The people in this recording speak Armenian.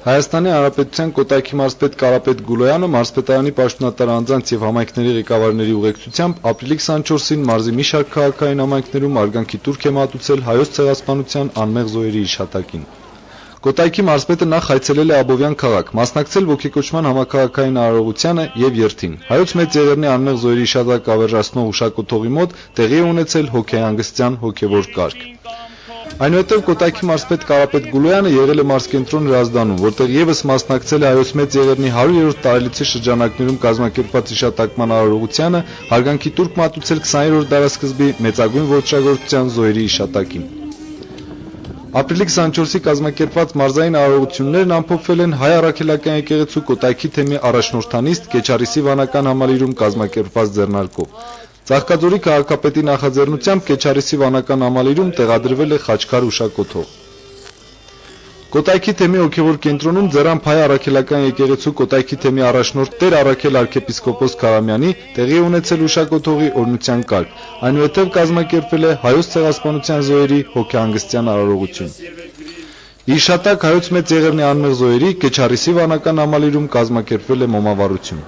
Հայաստանի Հանրապետության Կոտայքի մարզպետ Կարապետ Գուլոյանը մարզպետարանի պաշտոնատար անձանց եւ համայնքների ղեկավարների ուղեկցությամբ ապրիլի 24-ին մարզի մի շարք քաղաքային համայնքներում արգանքի տուրք է մատուցել հայոց ցեղասպանության անմեղ զոհերի հիշատակին։ Կոտայքի մարզպետը նախ այցելել է Աբովյան քաղաք, մասնակցել ոգեկոչման համաքաղաքային արարողությանը եւ երթին։ Հայոց մեծ եղերնի անմեղ զոհերի հիշատակ ավերժացնող ուշակոթողի մոտ տեղի է ունեցել հոգեհանգստյան հոգեվոր կարգ։ Այնուհետև Կոտայքի մարզպետ Կարապետ Գուլոյանը եղել է մարզկենտրոն Հրազդանում, որտեղ եւս մասնակցել է հայոց մեծ եղերնի 100-րդ տարելիցի շրջանակներում կազմակերպված հիշատակման արարողությանը, հարգանքի տուրք մատուցել 20-րդ դարասկզբի մեծագույն ոճրագործության զոհերի հիշատակին։ Ապրիլի 24-ի կազմակերպված մարզային արարողություններն ամփոփվել են Հայ առաքելական եկեղեցու Կոտայքի թեմի առաջնորդանիստ Կեչարիսի վանական համալիրում կազմակերպված ձեռնարկով։ Ծաղկաձորի քաղաքապետի նախաձեռնությամբ Կեչարիսի վանական համալիրում տեղադրվել է խաչքար ուշակոթող։ Կոտայքի թեմի հոգևոր կենտրոնում ձեռամբ Հայ առաքելական եկեղեցու Կոտայքի թեմի առաջնորդ Տեր Առաքել arczepiskopos Քարամյանի տեղի ունեցել ուշակոթողի օրհնության կարգ, այնուհետև կազմակերպվել է հայոց ցեղասպանության զոհերի հոգեհանգստյան արարողություն։ Հիշատակ հայոց մեծ եղերնի անմեղ զոհերի Կեչարիսի վանական համալիրում կազմակերպվել է մոմավառություն։